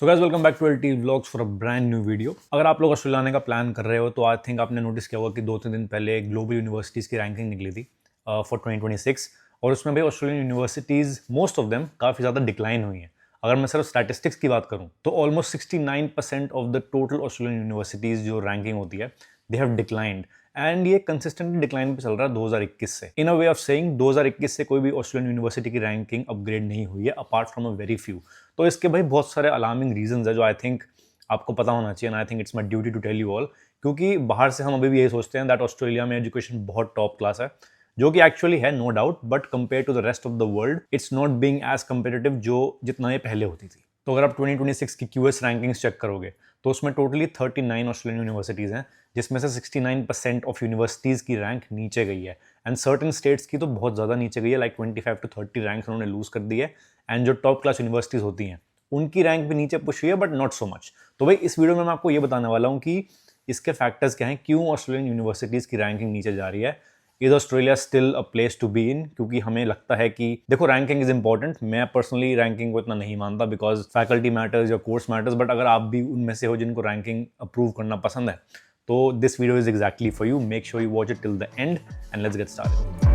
So guys welcome back to LT vlogs for a brand new video. अगर आप लोग Australia आने का प्लान कर रहे हो तो आई थिंक आपने नोटिस किया होगा कि 2-3 दिन पहले ग्लोबल यूनिवर्सिटीज़ की रैंकिंग निकली थी फॉर 2026 और उसमें भाई Australian universities most of them काफ़ी ज़्यादा डिक्लाइन हुई हैं। अगर मैं सिर्फ स्टैटिस्टिक्स की बात करूं तो almost 69% of the total Australian universities जो रैंकिंग होती है दे हैव डिक्लाइंड एंड ये कंसिस्टेंटली डिक्लाइन पे चल रहा है 2021 से। इन अ वे ऑफ सेइंग 2021 से कोई भी ऑस्ट्रेलियन यूनिवर्सिटी की रैंकिंग अपग्रेड नहीं हुई है apart from a very few. तो इसके भाई बहुत सारे अलार्मिंग रीजंस है जो आई थिंक आपको पता होना चाहिए and I think it's my duty to tell you all. क्योंकि बाहर से हम अभी भी यही सोचते हैं दैट ऑस्ट्रेलिया में एजुकेशन बहुत टॉप क्लास है, जो कि एक्चुअली है no doubt, but compare to the rest of the world it's not being as competitive जो जितना ये पहले होती थी। तो अगर आप 2026 की क्यूएस रैंकिंग्स चेक करोगे तो उसमें टोटली 39 ऑस्ट्रेलियन यूनिवर्सिटीज़ हैं, जिसमें से 69% ऑफ यूनिवर्सिटीज़ की रैंक नीचे गई है एंड सर्टन स्टेट्स की तो बहुत ज़्यादा नीचे गई है, लाइक 25 to 30 रैंक्स उन्होंने लूज कर दी है। एंड जो टॉप क्लास यूनिवर्सिटीज़ होती हैं उनकी रैंक भी नीचे पुश हुई है, बट नॉट सो मच। तो भाई इस वीडियो में मैं आपको ये बताने वाला हूँ कि इसके फैक्टर्स क्या हैं, क्यों ऑस्ट्रेलियन यूनिवर्सिटीज़ की रैंकिंग नीचे जा रही है। Is Australia still a place to be in? क्योंकि हमें लगता है कि देखो रैंकिंग इज इंपॉर्टेंट, मैं पर्सनली रैंकिंग को इतना नहीं मानता बिकॉज फैकल्टी मैटर्स या कोर्स मैटर्स, बट अगर आप भी उनमें से हो जिनको रैंकिंग अप्रूव करना पसंद है तो this video is exactly for you. Make sure you watch it till the end and let's get started.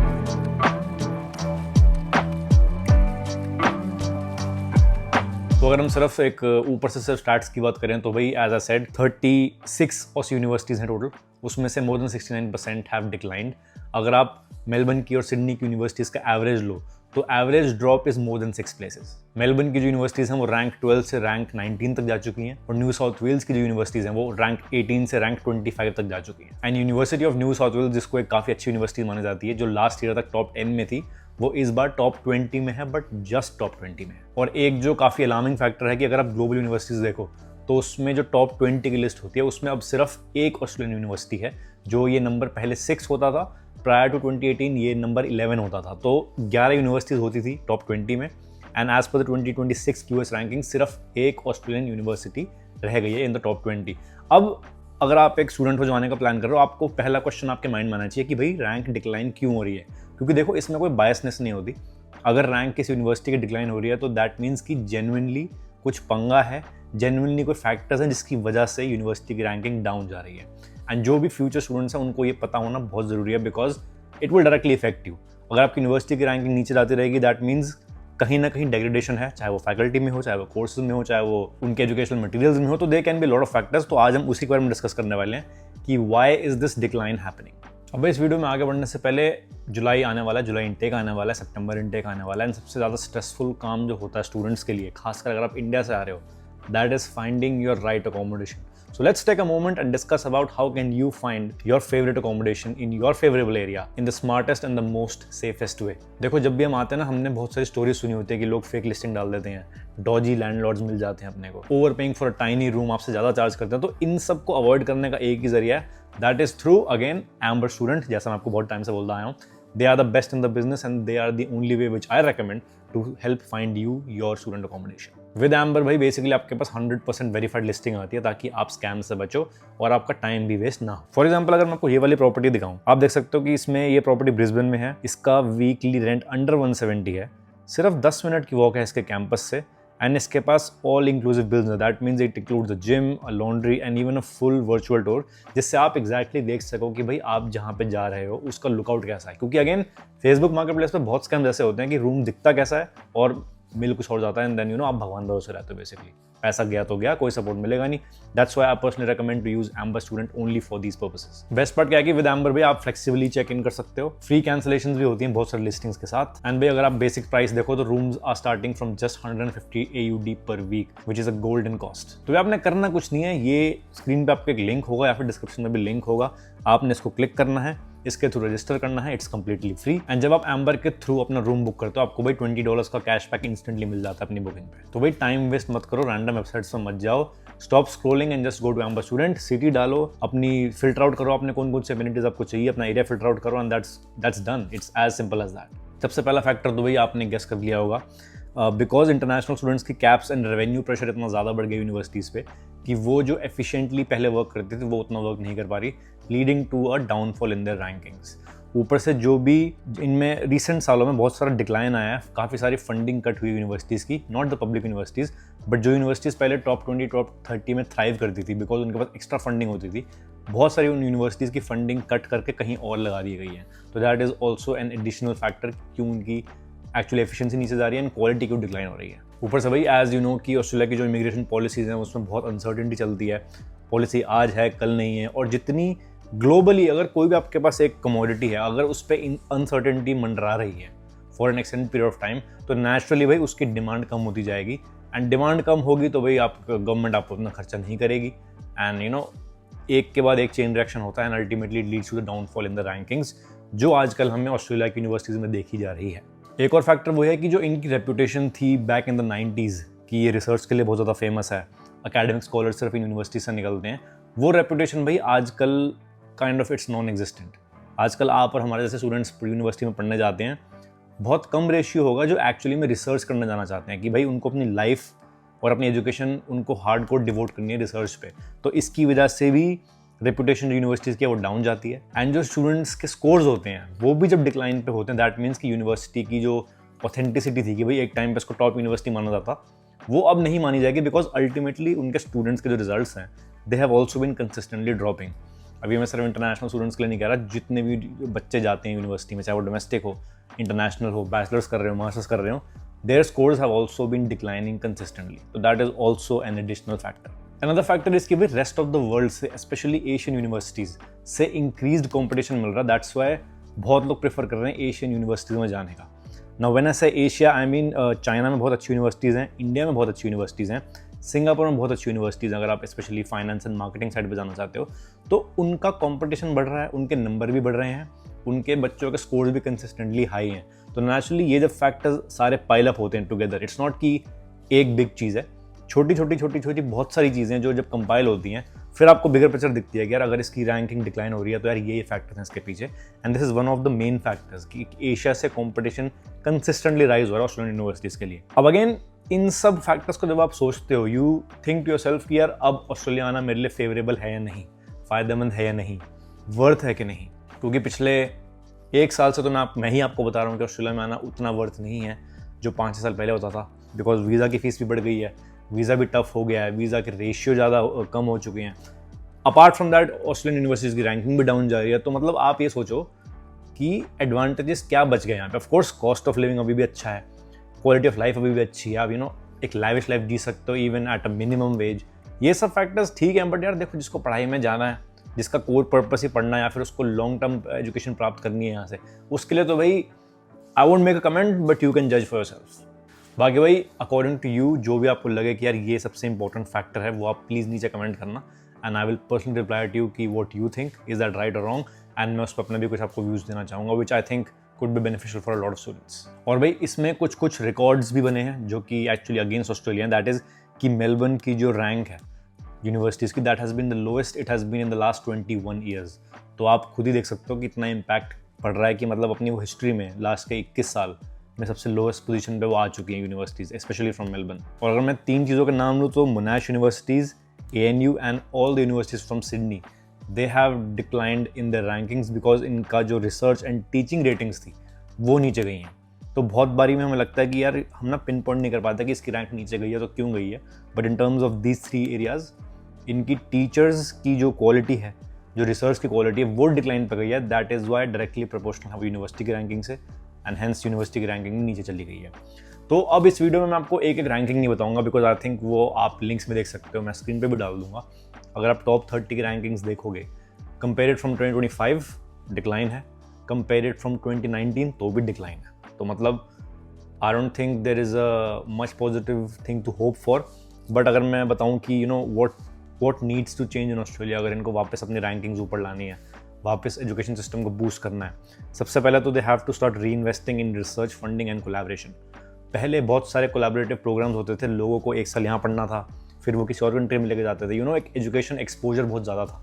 तो अगर हम सिर्फ एक ऊपर से सिर्फ स्टैट्स की बात करें तो भाई एज आई सेड 36 ऑस यूनिवर्सिटीज़ हैं टोटल, उसमें से मोर देन 69% हैव डिक्लाइंड। अगर आप मेलबर्न की और सिडनी की यूनिवर्सिटीज़ का एवरेज लो तो average drop is more than 6 places. Melbourne की जो यूनिवर्सिटीज़ हैं वो रैंक 12 से रैंक 19 तक जा चुकी हैं और न्यू साउथ वेल्स की जो यूनिवर्सिटीज़ हैं वो रैंक 18 से रैंक 25 तक जा चुकी हैं। And university of New South Wales, जिसको एक काफ़ी अच्छी यूनिवर्सिटी मानी जाती है, जो लास्ट ईयर तक टॉप 10 में थी, वो इस बार टॉप 20 में है, बट जस्ट टॉप 20 में है। और एक जो काफ़ी अलार्मिंग फैक्टर है कि अगर आप ग्लोबल यूनिवर्सिटीज़ देखो तो उसमें जो टॉप 20 की लिस्ट होती है उसमें अब सिर्फ एक ऑस्ट्रेलियन यूनिवर्सिटी है, जो ये नंबर पहले 6 होता था, प्रायर टू 2018 ये नंबर 11 होता था। तो 11 यूनिवर्सिटीज़ होती थी टॉप 20 में and as per the 2026 QS ranking सिर्फ एक ऑस्ट्रेलियन यूनिवर्सिटी रह गई है इन द टॉप 20। अब अगर आप एक स्टूडेंट हो जो आने का प्लान कर रहे हो, आपको पहला क्वेश्चन आपके माइंड में आना चाहिए कि भाई रैंक डिक्लाइन क्यों हो रही है। क्योंकि देखो इसमें कोई बायसनेस नहीं होती। अगर रैंक किसी यूनिवर्सिटी की डिक्लाइन हो रही है तो दैट मीन्स कि जेन्युइनली कुछ पंगा है, जेन्युइनली कोई फैक्टर्स हैं जिसकी वजह से यूनिवर्सिटी की रैंकिंग डाउन जा रही है। एंड जो भी फ्यूचर स्टूडेंट्स हैं उनको ये पता होना बहुत ज़रूरी है because it will directly effect you. अगर आपकी यूनिवर्सिटी की रैंकिंग नीचे जाती रहेगी दैट मीन्स कहीं ना कहीं डेग्रेडेशन है, चाहे वो फैकल्टी में हो, चाहे वो कोर्सेज में हो, चाहे वो उनके एजुकेशनल मटेरियल्स में हो। तो they can be lot of factors. तो आज हम उसी के बारे में डिस्कस करने वाले हैं कि why is this decline happening. अब इस वीडियो में आगे बढ़ने से पहले जुलाई आने वाला है, जुलाई इनटेक आने वाला है, सितंबर इनटेक आने वाला है एंड सबसे ज़्यादा स्ट्रेसफुल काम जो होता है स्टूडेंट्स के लिए, खासकर अगर आप इंडिया से आ रहे हो, that is finding your right accommodation. So let's take a moment and discuss about how can you find your favorite accommodation in your favorable area in the smartest and the most safest way। देखो जब भी हम आते हैं ना, हमने बहुत सारी स्टोरीज सुनी होती है कि लोग फेक लिस्टिंग डाल देते हैं, डॉजी लैंडलॉर्ड्स मिल जाते हैं अपने को, over paying for a tiny room, आपसे ज़्यादा चार्ज करते हैं। तो इन सब को अवॉइड करने का एक ही जरिया है, that is through again amber student. जैसा मैं आपको बहुत टाइम से बोलता आया हूँ, they are the best in the business and they are the only way which I recommend to help find you your student accommodation। With amber भाई basically आपके पास 100% वेरीफाइड लिस्टिंग आती है ताकि आप स्कैम से बचो और आपका टाइम भी वेस्ट ना हो। फॉर एग्जांपल अगर मैं आपको ये वाली प्रॉपर्टी दिखाऊं, आप देख सकते हो कि इसमें ये प्रॉपर्टी ब्रिस्बेन में है, इसका वीकली रेंट अंडर 170 है, सिर्फ 10 मिनट की वॉक है इसके कैंपस से एंड इसके पास ऑल इंक्लूसिव बिल्स है। That means it includes a gym, a laundry and even a full virtual tour, जिससे आप एग्जैक्टली देख सको कि भाई आप जहाँ पे जा रहे हो उसका लुकआउट कैसा है। क्योंकि अगेन फेसबुक मार्केट प्लेस पे बहुत स्कैम जैसे होते हैं कि रूम दिखता कैसा है और मिल कुछ और जाता है एंड देन आप भगवान भरोसे रहते हो, बेसिकली पैसा गया तो गया, कोई सपोर्ट मिलेगा नहीं। That's why I personally recommend to use Amber student only for these purposes. Best part क्या है कि विद एम्बर भी आप फ्लेक्सिबली चेक इन कर सकते हो, फ्री कैंसिलेशंस भी होती हैं बहुत सारी लिस्टिंग्स के साथ। एंड भाई अगर आप बेसिक प्राइस देखो तो rooms are starting from just 150 AUD per week, which is a golden cost. तो आपने करना कुछ नहीं है, ये स्क्रीन पे आपको एक लिंक होगा या फिर डिस्क्रिप्शन में भी लिंक होगा, आपने इसको क्लिक करना है, इसके थ्रू रजिस्टर करना है, इट्स कंप्लीटली फ्री। एंड जब आप एम्बर के थ्रू अपना रूम बुक करते हो आपको भाई $20 का कैशबैक इंस्टेंटली मिल जाता है अपनी बुकिंग पे। तो भाई टाइम वेस्ट मत करो, रैंडम वेबसाइट्स पर मत जाओ, stop scrolling and just go to Amber student, city डालो, अपनी फिल्टर आउट करो, आपने कौन कौन से एमिनिटीज आपको चाहिए, अपना एरिया फिल्टर आउट करो and that's done. It's as simple as that. सबसे पहला फैक्टर तो भाई आपने गेस कर लिया होगा, बिकॉज इंटरनेशनल स्टूडेंट्स की कैप्स एंड रेवेन्यू प्रेशर इतना ज़्यादा बढ़ गया यूनिवर्सिटीज़ पे कि वो जो एफिशिएंटली पहले वर्क करती थी वो उतना वर्क नहीं कर पा रही, leading to a downfall in their rankings. ऊपर से जो भी इनमें रिसेंट सालों में बहुत सारा डिक्लाइन आया है, काफ़ी सारी फंडिंग कट हुई यूनिवर्सिटीज़ की, not the public universities but जो यूनिवर्सिटीज़ पहले टॉप 20 टॉप 30 में थ्राइव करती थी बिकॉज उनके पास एक्स्ट्रा फंडिंग होती थी, बहुत सारी उन यूनिवर्सिटीज़ की फंडिंग कट करके कहीं और लगा दी गई है। तो that is also an additional factor क्यों उनकी एक्चुअली एफिशिएंसी नीचे जा रही है एंड क्वालिटी क्यों डिक्लाइन हो रही है। ऊपर से भाई एज यू नो कि ऑस्ट्रेलिया की जो इमिग्रेशन पॉलिसीज़ हैं उसमें बहुत अनसर्टेनिटी चलती है, पॉलिसी आज है कल नहीं है, और जितनी ग्लोबली अगर कोई भी आपके पास एक कमोडिटी है, अगर उस पर अनसर्टेनिटी मंडरा रही है for an extended period of time, तो नेचुरली भाई उसकी डिमांड कम होती जाएगी, एंड डिमांड कम होगी तो भाई आप गवर्नमेंट आपको उतना खर्चा नहीं करेगी, एंड यू नो एक के बाद एक चेन रिएक्शन होता है and ultimately it leads to the downfall in the rankings, जो आजकल हमें ऑस्ट्रेलिया की यूनिवर्सिटीज़ में देखी जा रही है। एक और फैक्टर वो है कि जो इनकी रेपुटेशन थी बैक इन द 90s कि ये रिसर्च के लिए बहुत ज़्यादा फेमस है, एकेडमिक स्कॉलर सिर्फ इन यूनिवर्सिटी से निकलते हैं, वो रेपुटेशन भाई आजकल kind of its non existent. आजकल आप और हमारे जैसे स्टूडेंट्स यूनिवर्सिटी में पढ़ने जाते हैं, बहुत कम रेशियो होगा जो एक्चुअली में रिसर्च करने जाना चाहते हैं कि भाई उनको अपनी लाइफ और अपनी एजुकेशन उनको हार्डकोर डिवोट करनी है रिसर्च पे। तो इसकी वजह से भी रेपुटेशन यूनिवर्सिटीज़ की वो डाउन जाती है, एंड जो स्टूडेंट्स के स्कोर्स होते हैं वो भी जब डिक्लाइन पे होते हैं, दैट मीन्स कि यूनिवर्सिटी की जो ऑथेंटिसिटी थी कि भाई एक टाइम पे इसको टॉप यूनिवर्सिटी माना जाता, वो अब नहीं मानी जाएगी बिकॉज अल्टीमेटली उनके स्टूडेंट्स के जो रिजल्ट्स हैं they have also been consistently dropping. अभी मैं सिर्फ इंटरनेशनल स्टूडेंट्स के लिए नहीं कह रहा, जितने भी बच्चे जाते हैं यूनिवर्सिटी में, चाहे वो डोमेस्टिक हो, इंटरनेशनल हो, बैचलर्स कर रहे हो, मास्टर्स कर रहे हो, their scores have also been declining consistently. So that is also an additional factor. Another factor is कि भाई rest of the world से especially Asian universities से increased competition मिल रहा, that's why बहुत लोग prefer कर रहे हैं Asian universities में जाने का। Now when I say Asia, I mean China में बहुत अच्छी यूनिवर्सिटीज़ हैं, इंडिया में बहुत अच्छी यूनिवर्सिटीज़ हैं, सिंगापुर में बहुत अच्छी यूनिवर्सिटीज़ हैं। अगर आप specially finance and marketing side पे जाना चाहते हो तो उनका कंपटीशन बढ़ रहा है, उनके नंबर भी बढ़ रहे हैं, उनके बच्चों के स्कोर्स भी कंसिस्टेंटली हाई हैं। तो नेचुरली ये जब फैक्टर्स सारे पाइल अप होते हैं टुगेदर, इट्स नॉट कि एक बिग चीज़ है, छोटी छोटी बहुत सारी चीज़ें जो जब कंपाइल होती हैं फिर आपको बिगर पिक्चर दिखती है कि यार अगर इसकी रैंकिंग डिक्लाइन हो रही है तो यार ये फैक्टर्स हैं इसके पीछे, and this is one of the main factors कि एशिया से कॉम्पिटिशन कंसिस्टेंटली राइज हो रहा है ऑस्ट्रेलियन यूनिवर्सिटीज़ के लिए। अब अगेन इन सब फैक्टर्स को जब आप सोचते हो, यू थिंक टू योरसेल्फ कि यार अब ऑस्ट्रेलिया आना मेरे लिए फेवरेबल है या नहीं, फ़ायदेमंद है या नहीं, वर्थ है कि नहीं, क्योंकि पिछले एक साल से तो मैं ही आपको बता रहा हूँ कि ऑस्ट्रेलिया में आना उतना वर्थ नहीं है जो 5-6 साल पहले होता था, बिकॉज वीज़ा की फ़ीस भी बढ़ गई है, वीज़ा भी टफ हो गया है, वीज़ा के रेशियो ज़्यादा कम हो चुके हैं। Apart from that Australian universities की रैंकिंग भी डाउन जा रही है। तो मतलब आप ये सोचो कि एडवांटेजेस क्या बच गए यहाँ पे। ऑफकोर्स कॉस्ट ऑफ लिविंग अभी भी अच्छा है, क्वालिटी ऑफ लाइफ अभी भी अच्छी है, आप यू नो एक लाइविश लाइफ जी सकते हो even at a minimum wage, ये सब फैक्टर्स ठीक है। बट यार देखो, जिसको पढ़ाई में जाना है, जिसका कोर पर्पस ही पढ़ना है या फिर उसको लॉन्ग टर्म एजुकेशन प्राप्त करनी है यहाँ से, उसके लिए तो भाई I won't make a comment but you can जज फॉर योरसेल्फ। बाकी भाई अकॉर्डिंग टू यू जो भी आपको लगे कि यार ये सबसे इंपॉर्टेंट फैक्टर है वो आप प्लीज़ नीचे कमेंट करना, and I will personally reply to you कि what you think, is that right और रॉन्ग, एंड मैं उस पर अपने भी कुछ आपको व्यूज़ देना चाहूँगा which I think could be beneficial for a lot of students. और भाई इसमें कुछ रिकॉर्ड्स भी बने हैं जो कि actually against Australia, that is कि मेलबर्न की जो रैंक है यूनिवर्सिटीज़ की, that has been the lowest it has been in the last 21 years. तो आप खुद ही देख सकते हो कि इतना इम्पैक्ट पड़ रहा है कि मतलब अपनी वो हिस्ट्री में लास्ट के 21 साल में सबसे लोएस्ट पोजीशन पे वो आ चुकी हैं यूनिवर्सिटीज़, स्पेशली फ्रॉम मेलबर्न। और अगर मैं 3 चीज़ों के नाम लूँ तो मोनाश universities, ANU and all the universities from Sydney, they have declined in the rankings because इनका जो रिसर्च एंड टीचिंग रेटिंग्स थी वो नीचे गई हैं। तो बहुत बारी में हमें लगता है कि यार हम ना पिन पॉइंट नहीं कर पाते कि इसकी रैंक नीचे गई है तो क्यों गई है, but in terms of these 3 areas इनकी टीचर्स की जो क्वालिटी है, जो रिसर्च की क्वालिटी है वो डिक्लाइन पर गई है। That is why directly proportional है वो यूनिवर्सिटी की रैंकिंग से, एंड हेंस यूनिवर्सिटी की रैंकिंग नीचे चली गई है। तो अब इस वीडियो में मैं आपको एक रैंकिंग नहीं बताऊंगा बिकॉज आई थिंक वो आप लिंक्स में देख सकते हो, मैं स्क्रीन पे भी डाल दूंगा। अगर आप टॉप 30 की रैंकिंग्स देखोगे, कंपेयर्ड फ्रॉम 2025 डिक्लाइन है, कंपेयर्ड फ्रॉम 2019 तो भी डिक्लाइन है। तो मतलब I don't think there is a much positive thing to hope for. But अगर मैं बताऊँ कि you know what needs to change in Australia, अगर इनको वापस अपनी रैंकिंग्स ऊपर लानी है, वापस एजुकेशन सिस्टम को बूस्ट करना है, सबसे पहले तो दे हैव टू स्टार्ट री investing in research funding and collaboration. पहले बहुत सारे कोलैबोरेटिव प्रोग्राम्स होते थे, लोगों को एक साल यहाँ पढ़ना था, फिर वो किसी और कंट्री में लेके जाते थे, यू नो एक एजुकेशन एक्सपोजर बहुत ज़्यादा था।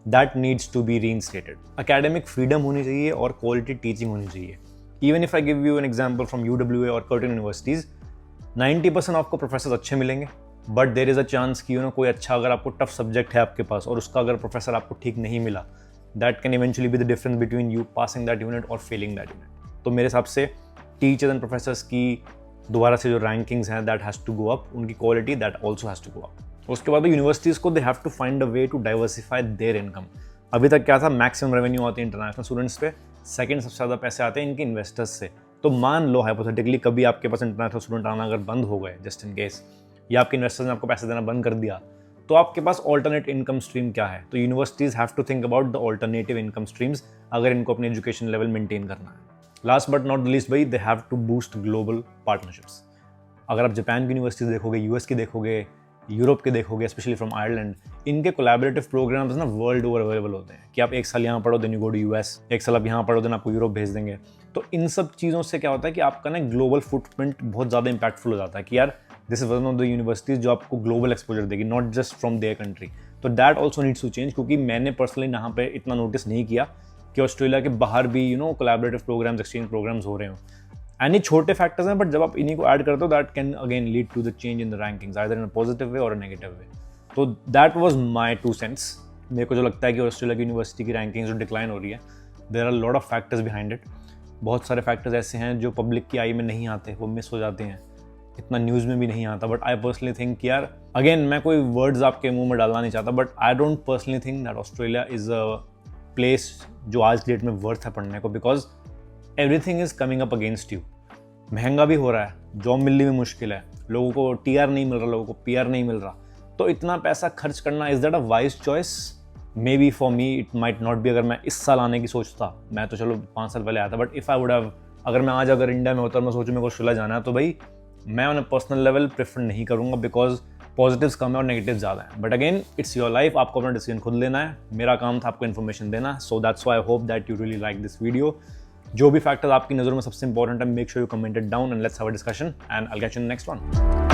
That needs to be reinstated. Academic freedom होनी चाहिए और क्वालिटी टीचिंग होनी चाहिए। Even if I give you an example from UWA और कर्टिन यूनिवर्सिटीज़, 90% आपको प्रोफेसर अच्छे मिलेंगे, but there is a chance कि यू नो कोई अच्छा, अगर आपको टफ सब्जेक्ट है आपके पास और उसका अगर प्रोफेसर आपको ठीक नहीं मिला that can eventually be the difference between you passing that unit और फेलिंग दैट यूनिट। तो मेरे हिसाब से टीचर्स एंड प्रोफेसर्स की दोबारा से जो रैंकिंग्स हैं that has to go up, उनकी quality that also has to go up. उसके बाद यूनिवर्सिटीज़ को they have to find a way to diversify their income. अभी तक क्या था, मैक्सिमम रेवेन्यू आती है इंटरनेशनल स्टूडेंट्स पे, सेकंड सबसे ज़्यादा पैसे आते हैं इनके इन्वेस्टर्स से। तो मान लो हाइपोथेटिकली कभी आपके पास इंटरनेशनल स्टूडेंट आना अगर बंद हो गए जस्ट इन केस, या आपके इन्वेस्टर्स ने आपको पैसे देना बंद कर दिया, तो आपके पास ऑल्टरनेट इनकम स्ट्रीम क्या है? तो universities have to think about the alternative income streams अगर इनको अपनी एजुकेशन लेवल मेंटेन करना है। Last but not the least भाई, they have to boost global partnerships. अगर आप जापान की यूनिवर्सिटीज़ देखोगे, यूएस की देखोगे, यूरोप के देखोगे, स्पेशली फ्रॉम आयरलैंड, इनके कोलैबोरेटिव प्रोग्राम्स ना वर्ल्ड ओवर अवेलेबल होते हैं कि आप एक साल यहाँ पढ़ो then you go to US, एक साल आप यहाँ पढ़ो देन आपको यूरोप भेज देंगे। तो इन सब चीज़ों से क्या होता है कि आपका ना ग्लोबल फुटप्रिंट बहुत ज़्यादा इंपैक्टफुल हो जाता है कि यार this is one of the universities जो आपको ग्लोबल एक्सपोजर देगी, not just from their country. तो that also needs to change, क्योंकि मैंने पर्सनली यहाँ पे इतना नोटिस नहीं किया कि ऑस्ट्रेलिया के बाहर भी कोलैबोरेटिव प्रोग्राम्स, एक्सचेंज प्रोग्राम्स हो रहे हों। एंड ये छोटे फैक्टर्स हैं, बट जब आप इन्हीं को ऐड करते हो that can again lead to the change in the rankings, either in a positive way or a negative way. तो दैट वाज माय 2 सेंट्स। मेरे को जो लगता है कि ऑस्ट्रेलिया की यूनिवर्सिटी की रैंकिंग्स जो डिक्लाइन हो रही है, there are lot of factors behind it. बहुत सारे फैक्टर्स ऐसे हैं जो पब्लिक की आई में नहीं आते, वो मिस हो जाते हैं, इतना न्यूज़ में भी नहीं आता। बट आई पर्सनली थिंक यार, अगेन मैं कोई वर्ड्स आपके मुंह में डालना नहीं चाहता, but I don't personally think that Australia is a place जो आज डेट में वर्थ है पढ़ने को, because everything is coming up against you. महंगा भी हो रहा है, जॉब मिलनी भी मुश्किल है, लोगों को टीआर नहीं मिल रहा, लोगों को पीआर नहीं मिल रहा। तो इतना पैसा खर्च करना, is that a wise choice? May be for me it might not be. अगर मैं इस साल आने की सोचता, मैं तो चलो 5 साल पहले आया था, but if I would have, अगर मैं आज अगर इंडिया में होता और मैं सोचूं मेरे को ऑस्ट्रेलिया जाना है, तो भाई मैं on a personal level prefer नहीं करूँगा, बिकॉज पॉजिटिव्स कम है और नेगेटिव ज़्यादा है। But again it's your life, आपको अपना डिसीजन खुद लेना है। मेरा काम था आपको इन्फॉर्मेशन देना। So that's why I hope that you really like this video. जो भी फैक्टर्स आपकी नज़रों में सबसे इंपॉर्टेंट है, make sure you comment it down and let's have a discussion and I will get you in the next one.